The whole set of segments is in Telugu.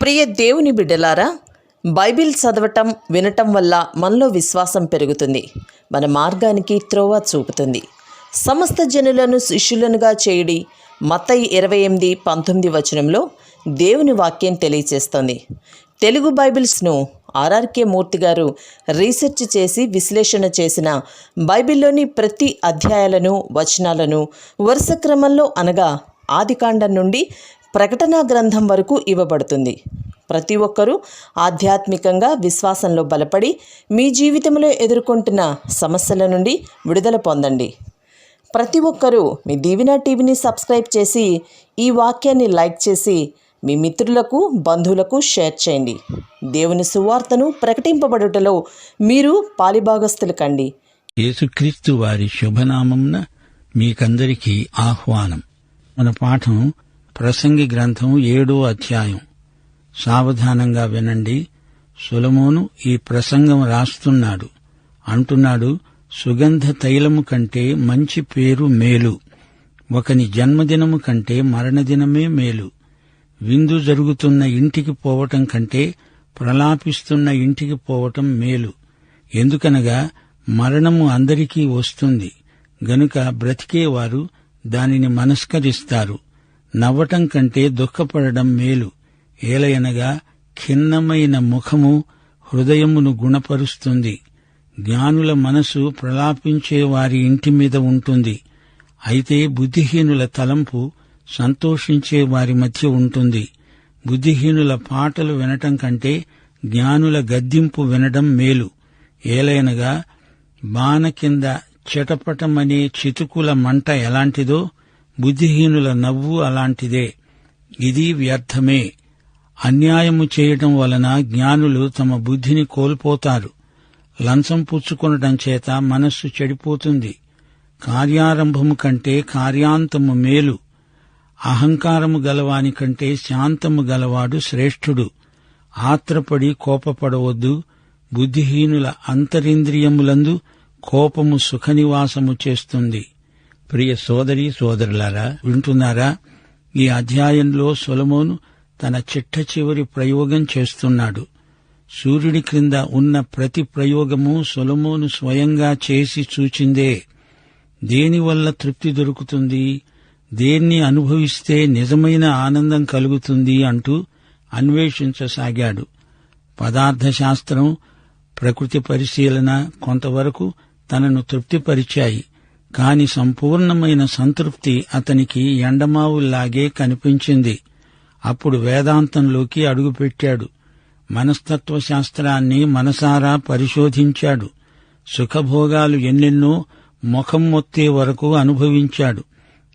ప్రియ దేవుని బిడ్డలారా, బైబిల్ చదవటం వినటం వల్ల మనలో విశ్వాసం పెరుగుతుంది. మన మార్గానికి త్రోవ చూపుతుంది. సమస్త జనులను శిష్యులనుగా చేయుడి మత్తయి 28:19 వచనంలో దేవుని వాక్యం తెలియచేస్తోంది. తెలుగు బైబిల్స్ను ఆర్ఆర్కే మూర్తి గారు రీసెర్చ్ చేసి విశ్లేషణ చేసిన బైబిల్లోని ప్రతి అధ్యాయాలను వచనాలను వరుస క్రమంలో అనగా ఆదికాండం నుండి ప్రకటనా గ్రంథం వరకు ఇవ్వబడుతుంది. ప్రతి ఒక్కరూ ఆధ్యాత్మికంగా విశ్వాసంలో బలపడి మీ జీవితంలో ఎదుర్కొంటున్న సమస్యల నుండి విడుదల పొందండి. ప్రతి ఒక్కరూ మీ దీవెన టీవీని సబ్స్క్రైబ్ చేసి ఈ వాక్యాన్ని లైక్ చేసి మీ మిత్రులకు బంధువులకు షేర్ చేయండి. దేవుని సువార్తను ప్రకటింపబడుటలో మీరు పాలిభాగస్తులు కండి. యేసుక్రీస్తు వారి శుభనామంన మీకందరికీ ఆహ్వానం. మన పాఠం ప్రసంగి గ్రంథం 7వ అధ్యాయం. సావధానంగా వినండి. సొలొమోను ఈ ప్రసంగం రాస్తున్నాడు. అంటున్నాడు, సుగంధ తైలము కంటే మంచి పేరు మేలు, ఒకని జన్మదినము కంటే మరణదినమే మేలు. విందు జరుగుతున్న ఇంటికి పోవటం కంటే ప్రలాపిస్తున్న ఇంటికి పోవటం మేలు. ఎందుకనగా మరణము అందరికీ వస్తుంది గనుక బ్రతికేవారు దానిని మనస్కరిస్తారు. నవ్వటం కంటే దుఃఖపడడం మేలు. ఏలయనగా ఖిన్నమైన ముఖము హృదయమును గుణపరుస్తుంది. జ్ఞానుల మనసు ప్రలాపించే వారి ఇంటి మీద ఉంటుంది. అయితే బుద్ధిహీనుల తలంపు సంతోషించే వారి మధ్య ఉంటుంది. బుద్ధిహీనుల పాటలు వినటం కంటే జ్ఞానుల గద్దింపు వినడం మేలు. ఏలయనగా బాన కింద చిటపటమనే చితుకుల మంట ఎలాంటిదో బుద్ధిహీనుల నవ్వు అలాంటిదే. ఇది వ్యర్థమే. అన్యాయము చేయటం వలన జ్ఞానులు తమ బుద్ధిని కోల్పోతారు. లంచం పుచ్చుకొనటం చేత మనస్సు చెడిపోతుంది. కార్యారంభము కంటే కార్యాంతము మేలు. అహంకారము గలవాని కంటే శాంతము గలవాడు శ్రేష్ఠుడు. ఆత్రపడి కోపపడవద్దు. బుద్ధిహీనుల అంతరింద్రియములందు కోపము సుఖనివాసము చేస్తుంది. ప్రియ సోదరీ సోదరులారా, వింటున్నారా? ఈ అధ్యాయంలో సొలొమోను తన చిట్ట చివరి ప్రయోగం చేస్తున్నాడు. సూర్యుడి క్రింద ఉన్న ప్రతి ప్రయోగము సొలొమోను స్వయంగా చేసి చూచిందే. దేనివల్ల తృప్తి దొరుకుతుంది, దేన్ని అనుభవిస్తే నిజమైన ఆనందం కలుగుతుంది అంటూ అన్వేషించసాగాడు. పదార్థశాస్త్రం, ప్రకృతి పరిశీలన కొంతవరకు తనను తృప్తిపరిచాయి. కాని సంపూర్ణమైన సంతృప్తి అతనికి ఎండమావుల్లాగే కనిపించింది. అప్పుడు వేదాంతంలోకి అడుగుపెట్టాడు. మనస్తత్వశాస్త్రాన్ని మనసారా పరిశోధించాడు. సుఖభోగాలు ఎన్నెన్నో ముఖం మొత్తే వరకు అనుభవించాడు.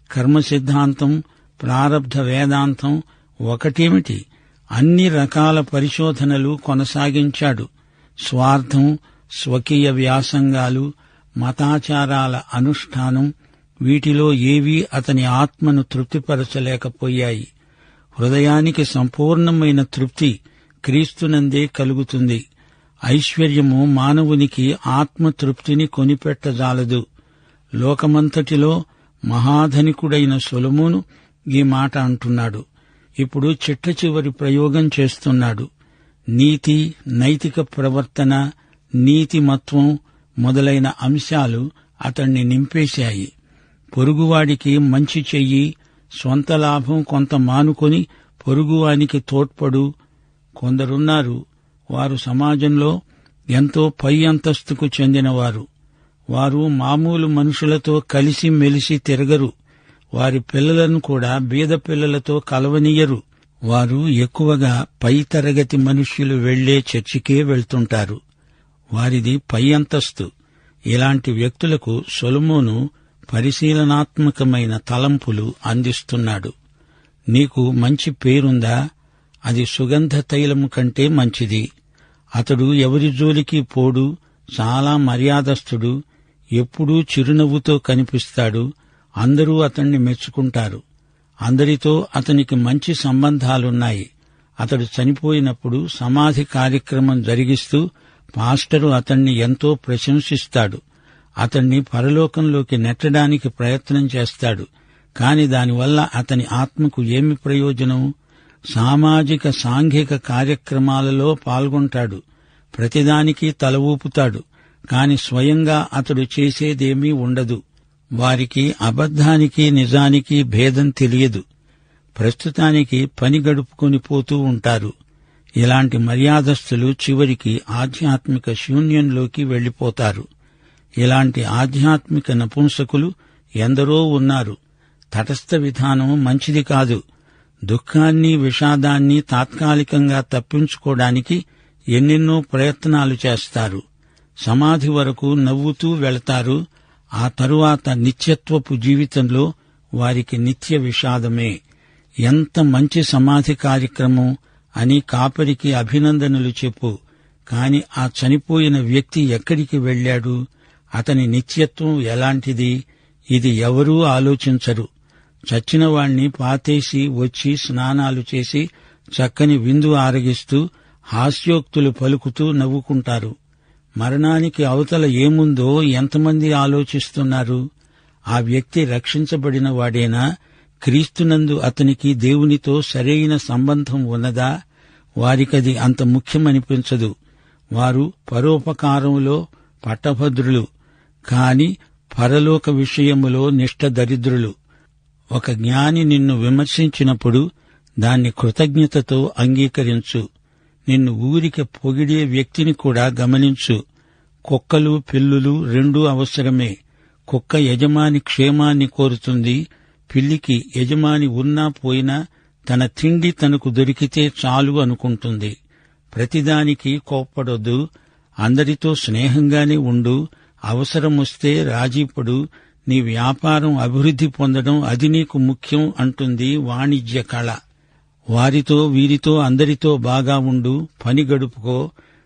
కర్మ సిద్ధాంతం, ప్రారబ్ధ వేదాంతం ఒకటేమిటి, అన్ని రకాల పరిశోధనలు కొనసాగించాడు. స్వార్థం, స్వకీయ వ్యాసంగాలు, మతాచారాల అనుష్ఠానం, వీటిలో ఏవీ అతని ఆత్మను తృప్తిపరచలేకపోయాయి. హృదయానికి సంపూర్ణమైన తృప్తి క్రీస్తునందే కలుగుతుంది. ఐశ్వర్యము మానవునికి ఆత్మతృప్తిని కొనిపెట్టజాలదు. లోకమంతటిలో మహాధనికుడైన సొలొమోను ఈ మాట అంటున్నాడు. ఇప్పుడు చిట్ట చివరి ప్రయోగం చేస్తున్నాడు. నీతి, నైతిక ప్రవర్తన, నీతిమత్వం మొదలైన అంశాలు అతణ్ణి నింపేశాయి. పొరుగువాడికి మంచి చెయ్యి, స్వంత లాభం కొంత మానుకొని పొరుగువానికి తోడ్పడు. కొందరున్నారు, వారు సమాజంలో ఎంతో పై అంతస్తుకు చెందినవారు. వారు మామూలు మనుషులతో కలిసి మెలిసి తిరగరు. వారి పిల్లలను కూడా బీద పిల్లలతో కలవనీయరు. వారు ఎక్కువగా పై తరగతి మనుష్యులు వెళ్లే చర్చికే వెళ్తుంటారు. వారిది పై అంతస్తు. ఇలాంటి వ్యక్తులకు సొలొమోను పరిశీలనాత్మకమైన తలంపులు అందిస్తున్నాడు. నీకు మంచి పేరుందా? అది సుగంధ తైలము కంటే మంచిది. అతడు ఎవరి జోలికి పోడు, చాలా మర్యాదస్థుడు, ఎప్పుడూ చిరునవ్వుతో కనిపిస్తాడు. అందరూ అతణ్ణి మెచ్చుకుంటారు. అందరితో అతనికి మంచి సంబంధాలున్నాయి. అతడు చనిపోయినప్పుడు సమాధి కార్యక్రమం జరిగిస్తూ పాస్టరు అతణ్ణి ఎంతో ప్రశంసిస్తాడు. అతణ్ణి పరలోకంలోకి నెట్టడానికి ప్రయత్నం చేస్తాడు. కాని దానివల్ల అతని ఆత్మకు ఏమి ప్రయోజనం? సామాజిక సాంఘిక కార్యక్రమాలలో పాల్గొంటాడు. ప్రతిదానికి తల ఊపుతాడు. కాని స్వయంగా అతడు చేసేదేమీ ఉండదు. వారికి అబద్ధానికి నిజానికి భేదం తెలియదు. ప్రస్తుతానికి పని గడుపుకొని పోతూ ఉంటారు. ఇలాంటి మర్యాదస్తులు చివరికి ఆధ్యాత్మిక శూన్యంలోకి వెళ్లిపోతారు. ఇలాంటి ఆధ్యాత్మిక నపుంసకులు ఎందరో ఉన్నారు. తటస్థ విధానం మంచిది కాదు. దుఃఖాన్ని, విషాదాన్ని తాత్కాలికంగా తప్పించుకోవడానికి ఎన్నెన్నో ప్రయత్నాలు చేస్తారు. సమాధి వరకు నవ్వుతూ వెళతారు. ఆ తరువాత నిత్యత్వపు జీవితంలో వారికి నిత్య విషాదమే. ఎంత మంచి సమాధి కార్యక్రమం అని కాపరికి అభినందనలు చెప్పు. కాని ఆ చనిపోయిన వ్యక్తి ఎక్కడికి వెళ్లాడు? అతని నిత్యత్వం ఎలాంటిది? ఇది ఎవరూ ఆలోచించరు. చచ్చిన వాణ్ణి పాతేసి వచ్చి స్నానాలు చేసి చక్కని విందు ఆరగిస్తూ హాస్యోక్తులు పలుకుతూ నవ్వుకుంటారు. మరణానికి అవతల ఏముందో ఎంతమంది ఆలోచిస్తున్నారు? ఆ వ్యక్తి రక్షించబడిన వాడేనా? క్రీస్తునందు అతనికి దేవునితో సరైన సంబంధం ఉన్నదా? వారికది అంత ముఖ్యమనిపించదు. వారు పరోపకారంలో పట్టభద్రులు, కాని పరలోక విషయములో నిష్ఠదరిద్రులు. ఒక జ్ఞాని నిన్ను విమర్శించినప్పుడు దాన్ని కృతజ్ఞతతో అంగీకరించు. నిన్ను ఊరికే పొగిడే వ్యక్తిని కూడా గమనించు. కుక్కలు, పిల్లులు రెండూ అవసరమే. కుక్క యజమాని క్షేమాన్ని కోరుతుంది. పిల్లికి యజమాని ఉన్నా పోయినా తన తిండి తనకు దొరికితే చాలు అనుకుంటుంది. ప్రతిదానికి కోప్పడొద్దు. అందరితో స్నేహంగానే ఉండు. అవసరమొస్తే రాజీపడు. నీ వ్యాపారం అభివృద్ధి పొందడం అది నీకు ముఖ్యం అంటుంది వాణిజ్య కళ. వారితో వీరితో అందరితో బాగా ఉండు. పని గడుపుకో.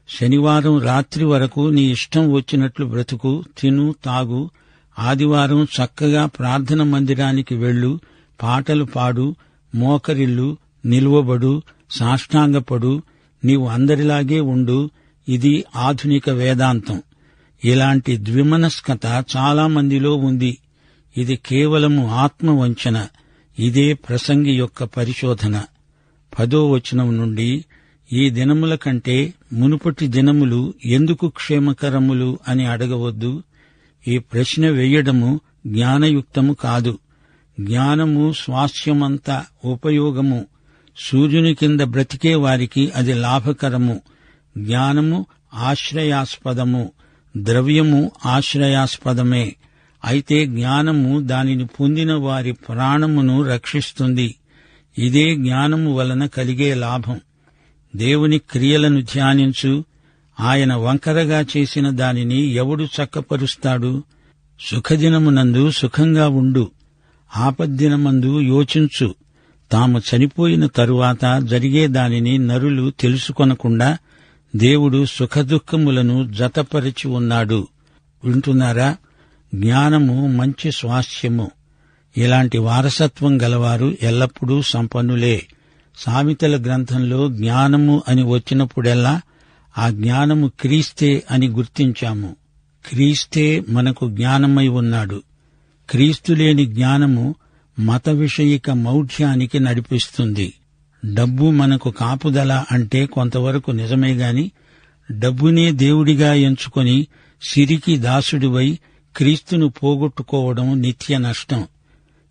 శనివారం రాత్రి వరకు నీ ఇష్టం వచ్చినట్లు బ్రతుకు. తిను, తాగు. ఆదివారం చక్కగా ప్రార్థన మందిరానికి వెళ్ళు. పాటలు పాడు. మోకరిల్లు, నిలువబడు, సాష్టాంగపడు. నీవు అందరిలాగే ఉండు. ఇది ఆధునిక వేదాంతం. ఇలాంటి ద్విమనస్కత చాలామందిలో ఉంది. ఇది కేవలము ఆత్మవంచన. ఇదే ప్రసంగి యొక్క పరిశోధన. 10వ వచనం నుండి, ఈ దినముల కంటే మునుపటి దినములు ఎందుకు క్షేమకరములు అని అడగవద్దు. ఈ ప్రశ్న వేయడము జ్ఞానయుక్తము కాదు. జ్ఞానము స్వాస్థ్యమంత ఉపయోగము. సూర్యుని కింద బ్రతికే వారికి అది లాభకరము. జ్ఞానము ఆశ్రయాస్పదము. ద్రవ్యము ఆశ్రయాస్పదమే. అయితే జ్ఞానము దానిని పొందిన వారి ప్రాణమును రక్షిస్తుంది. ఇదే జ్ఞానము వలన కలిగే లాభం. దేవుని క్రియలను ధ్యానించు. ఆయన వంకరగా చేసిన దానిని ఎవడు చక్కపరుస్తాడు? సుఖదినమునందు సుఖంగా ఉండు. ఆపద్దినమందు యోచించు. తాము చనిపోయిన తరువాత జరిగే దానిని నరులు తెలుసుకొనకుండా దేవుడు సుఖదుఖములను జతపరిచి ఉన్నాడు. వింటున్నారా? జ్ఞానము మంచి స్వాస్థ్యము. ఇలాంటి వారసత్వం గలవారు ఎల్లప్పుడూ సంపన్నులే. సామెతల గ్రంథంలో జ్ఞానము అని వచ్చినప్పుడెల్లా ఆ జ్ఞానము క్రీస్తే అని గుర్తించాము. క్రీస్తే మనకు జ్ఞానమై ఉన్నాడు. క్రీస్తు లేని జ్ఞానము మత విషయిక మౌఢ్యానికి నడిపిస్తుంది. డబ్బు మనకు కాపుదల అంటే కొంతవరకు నిజమేగాని, డబ్బునే దేవుడిగా ఎంచుకొని సిరికి దాసుడివై క్రీస్తును పోగొట్టుకోవడం నిత్య నష్టం.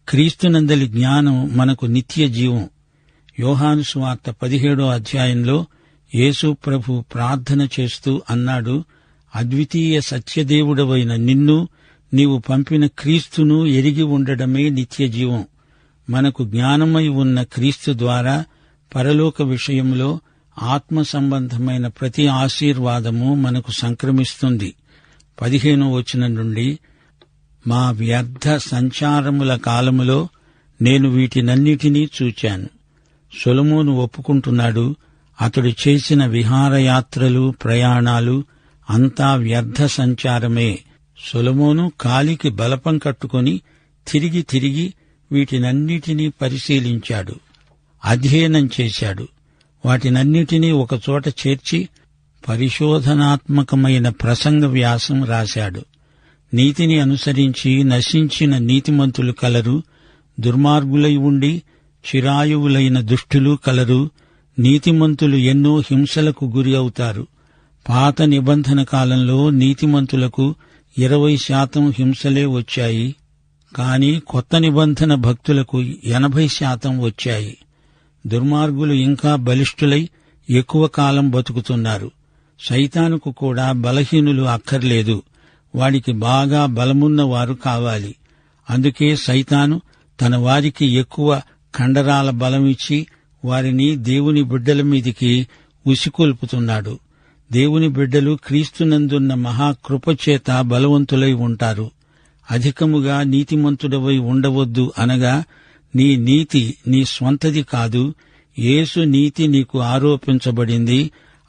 క్రీస్తునందలి జ్ఞానం మనకు నిత్య జీవం. యోహాను సువార్త 17వ అధ్యాయంలో యేసు ప్రభు ప్రార్థన చేస్తూ అన్నాడు, అద్వితీయ సత్యదేవుడవైన నిన్ను, నీవు పంపిన క్రీస్తును ఎరిగి ఉండడమే నిత్య జీవం. మనకు జ్ఞానమై ఉన్న క్రీస్తు ద్వారా పరలోక విషయంలో ఆత్మ సంబంధమైన ప్రతి ఆశీర్వాదము మనకు సంక్రమిస్తుంది. 15వ వచనం నుండి, మా వ్యర్థ సంచారముల కాలములో నేను వీటినన్నిటినీ చూచాను. సొలొమోను ఒప్పుకుంటున్నాడు, అతడు చేసిన విహారయాత్రలు, ప్రయాణాలు అంతా వ్యర్థ సంచారమే. సొలొమోను కాలికి బలపం కట్టుకొని తిరిగి తిరిగి వీటినన్నిటినీ పరిశీలించాడు, అధ్యయనం చేశాడు. వాటినన్నిటినీ ఒకచోట చేర్చి పరిశోధనాత్మకమైన ప్రసంగ వ్యాసం రాశాడు. నీతిని అనుసరించి నశించిన నీతిమంతులు కలరు. దుర్మార్గులై ఉండి చిరాయువులైన దుష్టులు కలరు. నీతిమంతులు ఎన్నో హింసలకు గురి అవుతారు. పాత నిబంధన కాలంలో నీతిమంతులకు 20% హింసలే వచ్చాయి. కాని కొత్త నిబంధన భక్తులకు 80% వచ్చాయి. దుర్మార్గులు ఇంకా బలిష్ఠులై ఎక్కువ కాలం బతుకుతున్నారు. సైతానుకు కూడా బలహీనులు అక్కర్లేదు, వాడికి బాగా బలమున్నవారు కావాలి. అందుకే సైతాను తన వారికి ఎక్కువ కండరాల బలమిచ్చి వారిని దేవుని బిడ్డల మీదికి ఉసికొల్పుతున్నాడు. దేవుని బిడ్డలు క్రీస్తునందున్న మహాకృపచేత బలవంతులై ఉంటారు. అధికముగా నీతిమంతుడవై ఉండవద్దు అనగా నీ నీతి నీ స్వంతది కాదు, యేసు నీతి నీకు ఆరోపించబడింది.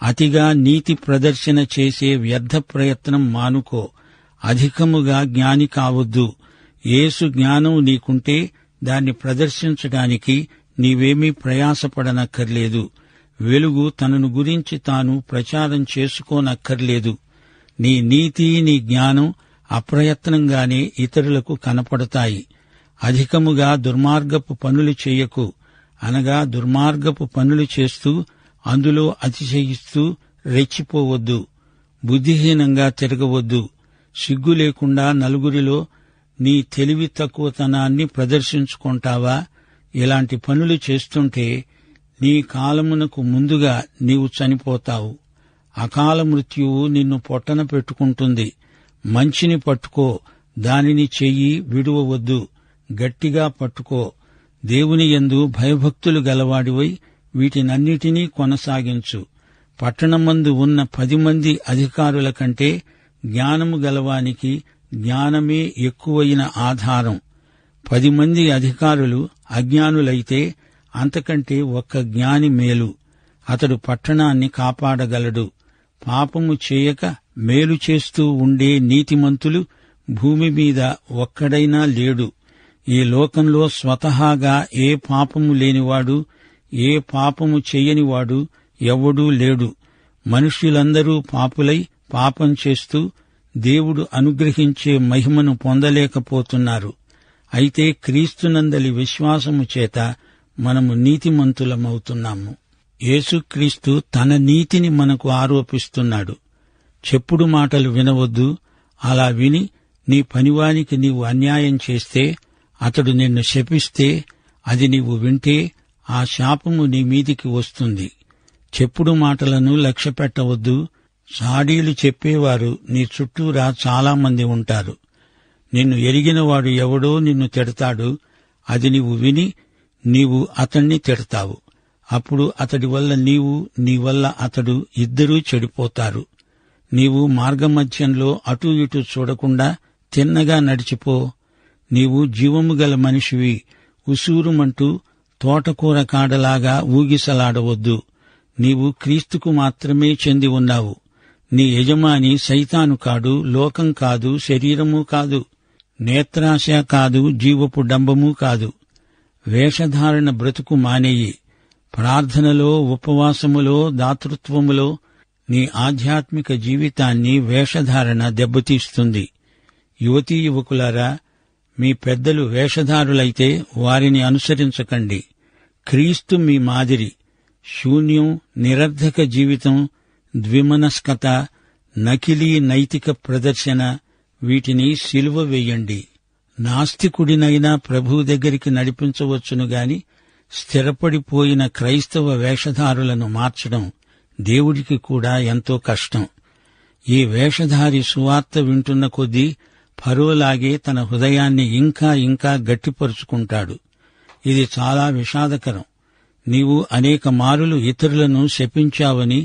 అతిగా నీతి ప్రదర్శన చేసే వ్యర్థ ప్రయత్నం మానుకో. అధికముగా జ్ఞాని కావద్దు. యేసు జ్ఞానం నీకుంటే దాన్ని ప్రదర్శించడానికి నీవేమీ ప్రయాసపడనక్కర్లేదు. వెలుగు తనను గురించి తాను ప్రచారం చేసుకోనక్కర్లేదు. నీ నీతి నీ జ్ఞానం అప్రయత్నంగానే ఇతరులకు కనపడతాయి. అధికముగా దుర్మార్గపు పనులు చేయకు, అనగా దుర్మార్గపు పనులు చేస్తూ అందులో అతిశయిస్తూ రెచ్చిపోవద్దు. బుద్ధిహీనంగా తిరగవద్దు. సిగ్గు లేకుండా నలుగురిలో నీ తెలివి తక్కువతనాన్ని ప్రదర్శించుకుంటావా? ఇలాంటి పనులు చేస్తుంటే నీ కాలమునకు ముందుగా నీవు చనిపోతావు. అకాల మృత్యువు నిన్ను పొట్టన పెట్టుకుంటుంది. మంచిని పట్టుకో, దానిని చెయ్యి విడువవద్దు. గట్టిగా పట్టుకో. దేవుని యందు భయభక్తులు గలవాడివై వీటినన్నిటినీ కొనసాగించు. పట్టణమందు ఉన్న 10 మంది అధికారుల కంటే జ్ఞానము గలవానికి జ్ఞానమే ఎక్కువైన ఆధారం. 10 మంది అధికారులు అజ్ఞానులైతే అంతకంటే ఒక్క జ్ఞాని మేలు. అతడు పట్టణాన్ని కాపాడగలడు. పాపము చేయక మేలు చేస్తూ ఉండే నీతిమంతులు భూమి మీద ఒక్కడైనా లేడు. ఈ లోకంలో స్వతహాగా ఏ పాపము లేనివాడు, ఏ పాపము చెయ్యనివాడు ఎవ్వడూ లేడు. మనుష్యులందరూ పాపులై పాపం చేస్తూ దేవుడు అనుగ్రహించే మహిమను పొందలేకపోతున్నారు. అయితే క్రీస్తునందలి విశ్వాసము చేత మనము నీతిమంతులమవుతున్నాము. యేసుక్రీస్తు తన నీతిని మనకు ఆరోపిస్తున్నాడు. చెప్పుడు మాటలు వినవద్దు. అలా విని నీ పనివానికి నీవు అన్యాయం చేస్తే, అతడు నిన్ను శపిస్తే, అది నీవు వింటే ఆ శాపము నీ మీదికి వస్తుంది. చెప్పుడు మాటలను లక్ష్యపెట్టవద్దు. సాడీలు చెప్పేవారు నీ చుట్టూరా చాలామంది ఉంటారు. నిన్ను ఎరిగినవాడు ఎవడో నిన్ను తిడతాడు. అది నీవు విని నీవు అతణ్ణి తిడతావు. అప్పుడు అతడి వల్ల నీవు, నీ వల్ల అతడు ఇద్దరూ చెడిపోతారు. నీవు మార్గమధ్యంలో అటూ ఇటూ చూడకుండా తిన్నగా నడిచిపో. నీవు జీవము గల మనిషివి. ఉసూరుమంటూ తోటకూర కాడలాగా ఊగిసలాడవద్దు. నీవు క్రీస్తుకు మాత్రమే చెంది ఉన్నావు. నీ యజమాని సైతాను కాడు, లోకం కాదు, శరీరము కాదు, నేత్రాశ కాదు, జీవపు డంబము కాదు. వేషధారణ బ్రతుకు మానేయి. ప్రార్థనలో, ఉపవాసములో, దాతృత్వములో నీ ఆధ్యాత్మిక జీవితాన్ని వేషధారణ దెబ్బతీస్తుంది. యువతీ యువకులారా, మీ పెద్దలు వేషధారులైతే వారిని అనుసరించకండి. క్రీస్తు మీ మాదిరి. శూన్యం, నిరర్ధక జీవితం, ద్విమనస్కత, నకిలీ నైతిక ప్రదర్శన, వీటిని సిలువ వేయండి. నాస్తికుడినైనా ప్రభువు దగ్గరికి నడిపించవచ్చును గాని స్థిరపడిపోయిన క్రైస్తవ వేషధారులను మార్చడం దేవుడికి కూడా ఎంతో కష్టం. ఈ వేషధారి సువార్త వింటున్న కొద్దీ ఫరోలాగే తన హృదయాన్ని ఇంకా ఇంకా గట్టిపరుచుకుంటాడు. ఇది చాలా విషాదకరం. నీవు అనేక మారులు ఇతరులను శపించావని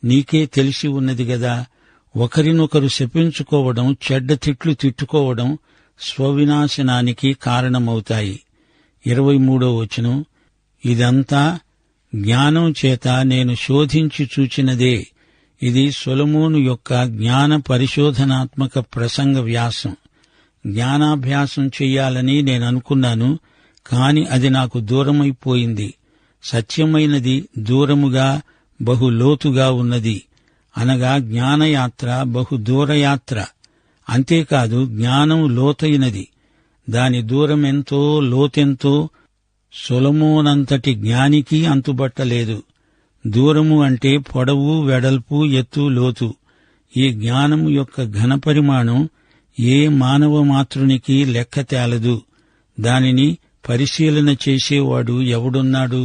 నీకే తెలిసి ఉన్నది గదా. ఒకరినొకరు శపించుకోవడం, చెడ్డ తిట్లు తిట్టుకోవడం స్వవినాశనానికి కారణమవుతాయి. 23వ వచనం, ఇదంతా జ్ఞానం చేత నేను శోధించి చూచినదే. ఇది సొలొమోను యొక్క జ్ఞాన పరిశోధనాత్మక ప్రసంగ వ్యాసం. జ్ఞానాభ్యాసం చెయ్యాలని నేననుకున్నాను, కాని అది నాకు దూరమైపోయింది. సత్యమైనది దూరముగా బహు లోతుగా ఉన్నది. అనగా జ్ఞానయాత్ర బహు దూరయాత్ర. అంతేకాదు జ్ఞానం లోతైనది. దాని దూరమెంతో లోతెంతో సొలొమోనంతటి జ్ఞానికి అంతుబట్టలేదు. దూరము అంటే పొడవు, వెడల్పు, ఎత్తు, లోతు. ఈ జ్ఞానము యొక్క ఘనపరిమాణం ఏ మానవ మాతృనికి లెక్క తేలదు. దానిని పరిశీలన చేసేవాడు ఎవడున్నాడు?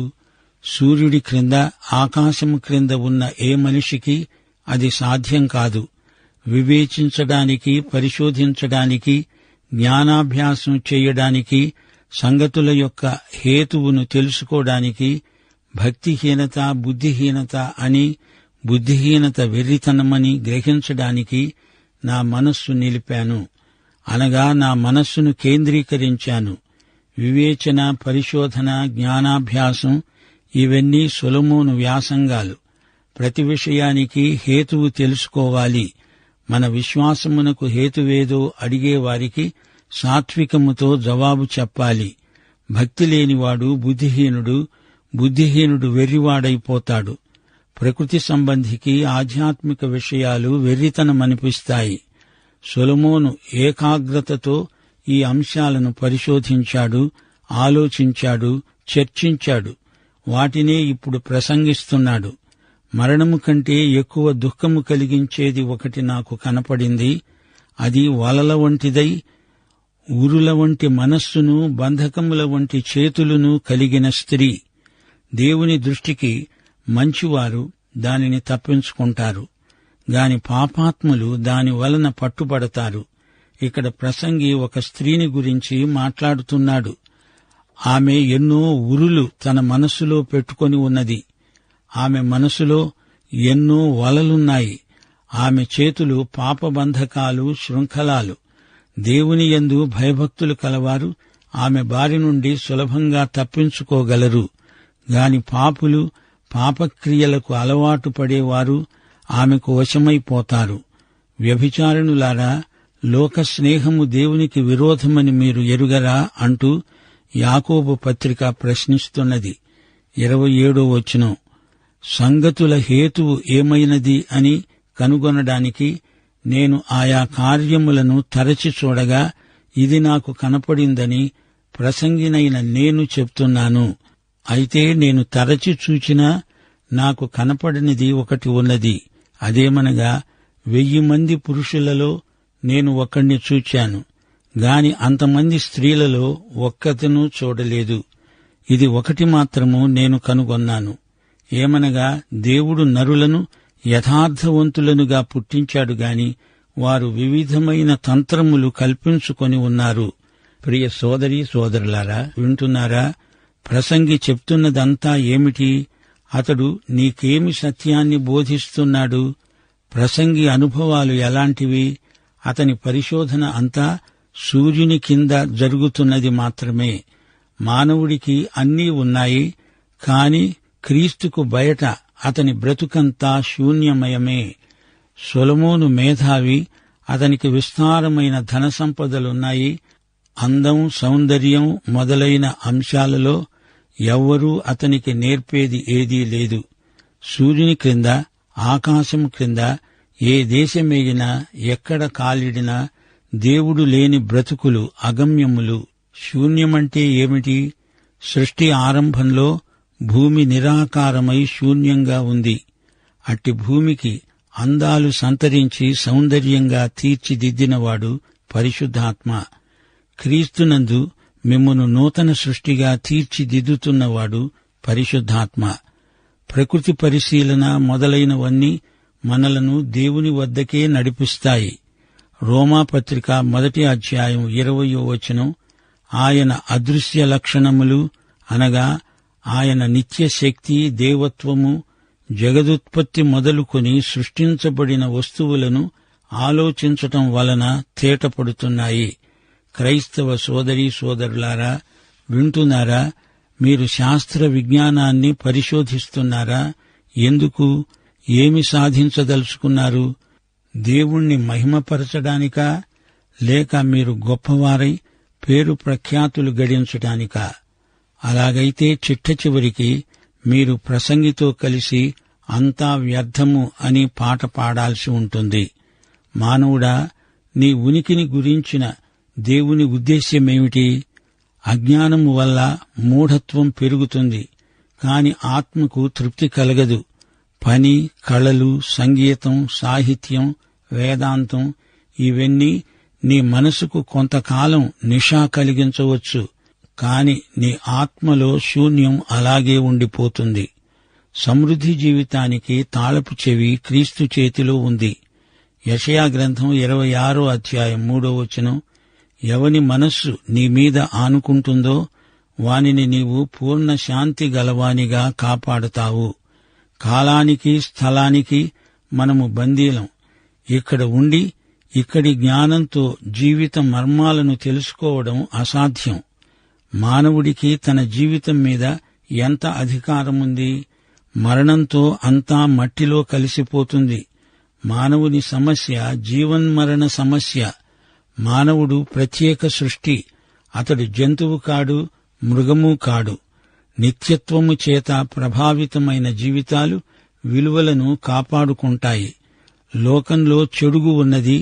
సూర్యుడి క్రింద, ఆకాశము క్రింద ఉన్న ఏ మనిషికి అది సాధ్యం కాదు. వివేచించడానికి, పరిశోధించడానికి, జ్ఞానాభ్యాసం చేయడానికి, సంగతుల యొక్క హేతువును తెలుసుకోవడానికి భక్తిహీనత, బుద్ధిహీనత అని, బుద్ధిహీనత వెర్రితనమని గ్రహించడానికి నా మనస్సు నిలిపాను, అనగా నా మనస్సును కేంద్రీకరించాను. వివేచన, పరిశోధన, జ్ఞానాభ్యాసం ఇవన్నీ సొలొమోను వ్యాసంగాలు. ప్రతి విషయానికి హేతువు తెలుసుకోవాలి. మన విశ్వాసమునకు హేతువేదో అడిగేవారికి సాత్వికముతో జవాబు చెప్పాలి. భక్తి లేనివాడు బుద్ధిహీనుడు, బుద్ధిహీనుడు వెర్రివాడైపోతాడు. ప్రకృతి సంబంధికి ఆధ్యాత్మిక విషయాలు వెర్రితనమనిపిస్తాయి. సొలొమోను ఏకాగ్రతతో ఈ అంశాలను పరిశోధించాడు, ఆలోచించాడు, చర్చించాడు. వాటినే ఇప్పుడు ప్రసంగిస్తున్నాడు. మరణము కంటే ఎక్కువ దుఃఖము కలిగించేది ఒకటి నాకు కనపడింది. అది వలల వంటిదై, ఉరుల వంటి మనస్సును, బంధకముల వంటి చేతులను కలిగిన స్త్రీ. దేవుని దృష్టికి మంచివారు దానిని తప్పించుకుంటారు, గాని పాపాత్ములు దాని వలన పట్టుబడతారు. ఇక్కడ ప్రసంగి ఒక స్త్రీని గురించి మాట్లాడుతున్నాడు. ఆమె ఎన్నో ఉరులు తన మనస్సులో పెట్టుకొని ఉన్నది. ఆమె మనసులో ఎన్నో వలలున్నాయి. ఆమె చేతులు పాపబంధకాలు, శృంఖలాలు. దేవుని యందు భయభక్తులు కలవారు ఆమె బారి నుండి సులభంగా తప్పించుకోగలరు. గాని పాపులు, పాపక్రియలకు అలవాటు పడేవారు ఆమెకు వశమైపోతారు. వ్యభిచారిణులారా, లోక స్నేహము దేవునికి విరోధమని మీరు ఎరుగరా అంటూ యాకోబు పత్రిక ప్రశ్నిస్తున్నది. 27వ వచనం. సంగతుల హేతువు ఏమైనది అని కనుగొనడానికి నేను ఆయా కార్యములను తరచి చూడగా ఇది నాకు కనపడిందని ప్రసంగినైన నేను చెప్తున్నాను. అయితే నేను తరచి చూచినా నాకు కనపడనిది ఒకటి ఉన్నది. అదేమనగా 1000 మంది పురుషులలో నేను ఒకణ్ణి చూచాను, గాని అంతమంది స్త్రీలలో ఒక్కతను చూడలేదు. ఇది ఒకటి మాత్రము నేను కనుగొన్నాను. ఏమనగా దేవుడు నరులను యథార్థవంతులనుగా పుట్టించాడు గాని వారు వివిధమైన తంత్రములు కల్పించుకొని ఉన్నారు. ప్రియ సోదరీ సోదరులారా, వింటున్నారా? ప్రసంగి చెప్తున్నదంతా ఏమిటి? అతడు నీకేమి సత్యాన్ని బోధిస్తున్నాడు? ప్రసంగి అనుభవాలు ఎలాంటివి? అతని పరిశోధన అంతా సూర్యుని కింద జరుగుతున్నది మాత్రమే. మానవుడికి అన్నీ ఉన్నాయి, కాని క్రీస్తుకు బయట అతని బ్రతుకంతా శూన్యమయమే. సొలొమోను మేధావి, అతనికి విస్తారమైన ధన సంపదలున్నాయి. అందం, సౌందర్యం మొదలైన అంశాలలో ఎవ్వరూ అతనికి నేర్పేది ఏదీ లేదు. సూర్యుని క్రింద, ఆకాశం క్రింద ఏ దేశమేగినా, ఎక్కడ కాలిడినా దేవుడు లేని బ్రతుకులు అగమ్యములు. శూన్యమంటే ఏమిటి? సృష్టి ఆరంభంలో భూమి నిరాకారమై శూన్యంగా ఉంది. అట్టి భూమికి అందాలు సంతరించి సౌందర్యంగా తీర్చిదిద్దినవాడు పరిశుద్ధాత్మ. క్రీస్తునందు మిమ్మును నూతన సృష్టిగా తీర్చిదిద్దుతున్నవాడు పరిశుద్ధాత్మ. ప్రకృతి పరిశీలన మొదలైనవన్నీ మనలను దేవుని వద్దకే నడిపిస్తాయి. రోమాపత్రిక 1వ అధ్యాయం 20వ వచనం. ఆయన అదృశ్య లక్షణములు అనగా ఆయన నిత్యశక్తి, దేవత్వము, జగదుత్పత్తి మొదలుకొని సృష్టించబడిన వస్తువులను ఆలోచించటం వలన తేటపడుతున్నాయి. క్రైస్తవ సోదరీ సోదరులారా, వింటున్నారా? మీరు శాస్త్ర విజ్ఞానాన్ని పరిశోధిస్తున్నారా? ఎందుకు? ఏమి సాధించదలుచుకున్నారు? దేవుణ్ణి మహిమపరచడానికా, లేక మీరు గొప్పవారై పేరు ప్రఖ్యాతులు గడించడానికా? అలాగైతే చిట్ట చివరికి మీరు ప్రసంగితో కలిసి అంతా వ్యర్థము అని పాట పాడాల్సి ఉంటుంది. మానవుడా, నీ ఉనికిని గురించిన దేవుని ఉద్దేశ్యమేమిటి? అజ్ఞానము వల్ల మూఢత్వం పెరుగుతుంది, కాని ఆత్మకు తృప్తి కలగదు. పని, కళలు, సంగీతం, సాహిత్యం, వేదాంతం ఇవన్నీ నీ మనసుకు కొంతకాలం నిషా కలిగించవచ్చు, కాని నీ ఆత్మలో శూన్యం అలాగే ఉండిపోతుంది. సమృద్ధి జీవితానికి తాళపు చెవి క్రీస్తు చేతిలో ఉంది. యెషయా గ్రంథం 26వ అధ్యాయం 3వ వచనం, ఎవని మనస్సు నీ మీద ఆనుకుంటుందో వానిని నీవు పూర్ణ శాంతి గలవానిగా కాపాడుతావు. కాలానికి, స్థలానికి మనము బందీలం. ఇక్కడ ఉండి ఇక్కడి జ్ఞానంతో జీవిత మర్మాలను తెలుసుకోవడం అసాధ్యం. మానవుడికి తన జీవితం మీద ఎంత అధికారముంది? మరణంతో అంతా మట్టిలో కలిసిపోతుంది. మానవుని సమస్య జీవన్మరణ సమస్య. మానవుడు ప్రత్యేక సృష్టి. అతడు జంతువు కాడు, మృగము కాడు. నిత్యత్వము చేత ప్రభావితమైన జీవితాలు విలువలను కాపాడుకుంటాయి. లోకంలో చెడుగు ఉన్నది.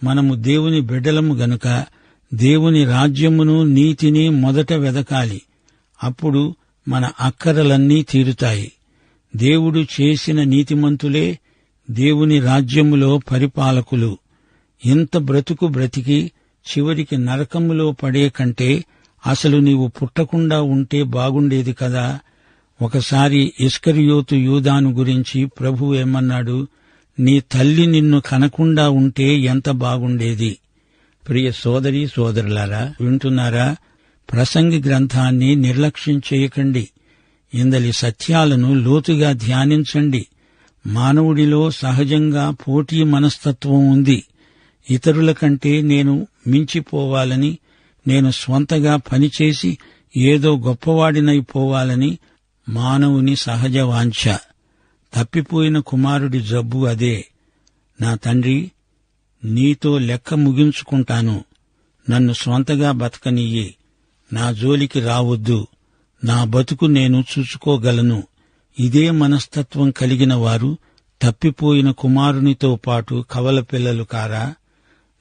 మనము దేవుని బిడ్డలము గనుక దేవుని రాజ్యమును, నీతిని మొదట వెదకాలి. అప్పుడు మన అక్కరలన్నీ తీరుతాయి. దేవుడు చేసిన నీతిమంతులే దేవుని రాజ్యములో పరిపాలకులు. ఇంత బ్రతుకు బ్రతికి చివరికి నరకములో పడే కంటే అసలు నీవు పుట్టకుండా ఉంటే బాగుండేది కదా. ఒకసారి ఇస్కరియోతు యూదాను గురించి ప్రభువు ఏమన్నాడు? నీ తల్లి నిన్ను కనకుండా ఉంటే ఎంత బాగుండేది. ప్రియ సోదరీ సోదరులారా, వింటున్నారా? ప్రసంగి గ్రంథాన్ని నిర్లక్ష్యం చేయకండి. ఇందలి సత్యాలను లోతుగా ధ్యానించండి. మానవుడిలో సహజంగా పోటీ మనస్తత్వం ఉంది. ఇతరుల కంటే నేను మించిపోవాలని, నేను స్వంతగా పనిచేసి ఏదో గొప్పవాడినైపోవాలని మానవుని సహజ వాంఛ. తప్పిపోయిన కుమారుడి జబ్బు అదే. నా తండ్రి, నీతో లెక్క ముగించుకుంటాను, నన్ను స్వంతగా బతకనియ్యి, నా జోలికి రావద్దు, నా బతుకు నేను చూసుకోగలను. ఇదే మనస్తత్వం కలిగిన వారు తప్పిపోయిన కుమారునితో పాటు కవల పిల్లలు కారా?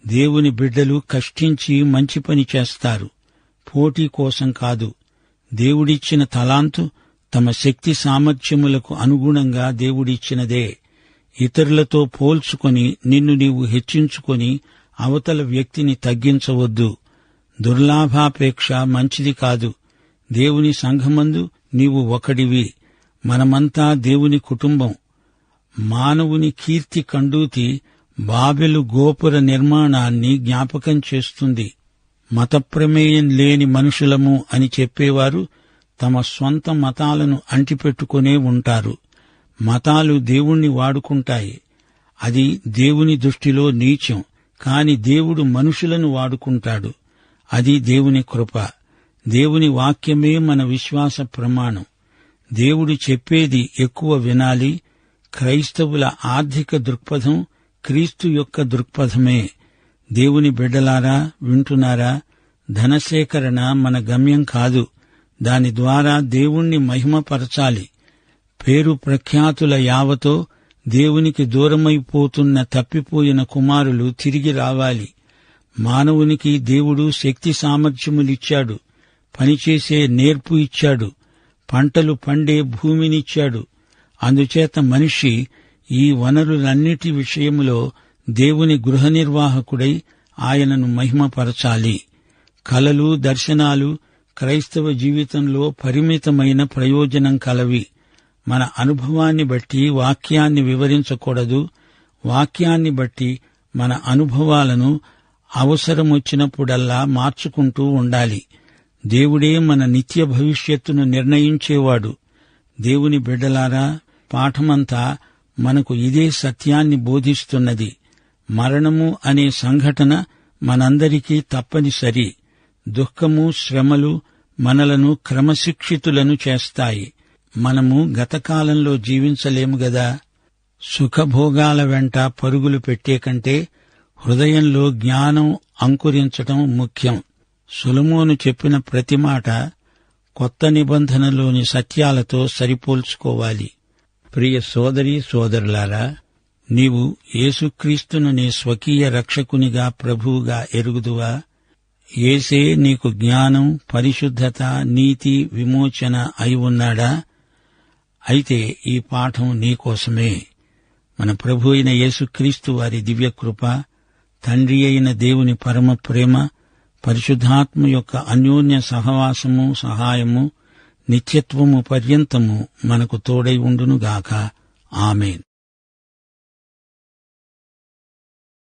దేవుని బిడ్డలు కష్టించి మంచి పని చేస్తారు, పోటీ కోసం కాదు. దేవుడిచ్చిన తలాంతు తమ శక్తి సామర్థ్యములకు అనుగుణంగా దేవుడిచ్చినదే. ఇతరులతో పోల్చుకొని నిన్ను నీవు హెచ్చించుకొని అవతల వ్యక్తిని తగ్గించవద్దు. దుర్లాభాపేక్ష మంచిది కాదు. దేవుని సంఘమందు నీవు ఒకడివి. మనమంతా దేవుని కుటుంబం. మానవుని కీర్తి కండూతి బాబెలు గోపుర నిర్మాణాన్ని జ్ఞాపకం చేస్తుంది. మతప్రమేయం లేని మనుషులము అని చెప్పేవారు తమ స్వంత మతాలను అంటిపెట్టుకునే ఉంటారు. మతాలు దేవుణ్ణి వాడుకుంటాయి. అది దేవుని దృష్టిలో నీచం. కాని దేవుడు మనుషులను వాడుకుంటాడు. అది దేవుని కృప. దేవుని వాక్యమే మన విశ్వాస ప్రమాణం. దేవుడు చెప్పేది ఎక్కువ వినాలి. క్రైస్తవుల ఆర్థిక దృక్పథం క్రీస్తు యొక్క దృక్పథమే. దేవుని బిడ్డలారా, వింటున్నారా? ధనసేకరణ మన గమ్యం కాదు. దాని ద్వారా దేవుణ్ణి మహిమపరచాలి. పేరు ప్రఖ్యాతుల యావతో దేవునికి దూరమైపోతున్న తప్పిపోయిన కుమారులు తిరిగి రావాలి. మానవునికి దేవుడు శక్తి సామర్థ్యములిచ్చాడు, పనిచేసే నేర్పు ఇచ్చాడు, పంటలు పండే భూమినిచ్చాడు. అందుచేత మనిషి ఈ వనరులన్నిటి విషయములో దేవుని గృహ నిర్వాహకుడై ఆయనను మహిమపరచాలి. కలలు, దర్శనాలు క్రైస్తవ జీవితంలో పరిమితమైన ప్రయోజనం కలవి. మన అనుభవాన్ని బట్టి వాక్యాన్ని వివరించకూడదు. వాక్యాన్ని బట్టి మన అనుభవాలను అవసరమొచ్చినప్పుడల్లా మార్చుకుంటూ ఉండాలి. దేవుడే మన నిత్య భవిష్యత్తును నిర్ణయించేవాడు. దేవుని బిడ్డలారా, పాఠమంతా మనకు ఇదే సత్యాన్ని బోధిస్తున్నది. మరణము అనే సంఘటన మనందరికీ తప్పనిసరి. దుఃఖము, శ్రమలు మనలను క్రమశిక్షితులను చేస్తాయి. మనము గతకాలంలో జీవించలేము గదా. సుఖభోగాల వెంట పరుగులు పెట్టే కంటే హృదయంలో జ్ఞానం అంకురించటం ముఖ్యం. సొలొమోను చెప్పిన ప్రతి మాట కొత్త నిబంధనలోని సత్యాలతో సరిపోల్చుకోవాలి. ప్రియ సోదరీ సోదరులారా, నీవు యేసుక్రీస్తును నీ స్వకీయ రక్షకునిగా ప్రభువుగా ఎరుగుదువా? యేసే నీకు జ్ఞానం, పరిశుద్ధత, నీతి, విమోచన అయి ఉన్నాడా? అయితే ఈ పాఠం నీకోసమే. మన ప్రభు అయిన యేసుక్రీస్తు వారి దివ్యకృప, తండ్రి అయిన దేవుని పరమ ప్రేమ, పరిశుద్ధాత్మ యొక్క అన్యోన్య సహవాసము, సహాయము, నిత్యత్వము పర్యంతము మనకు తోడై ఉండునుగాక. ఆమేన్.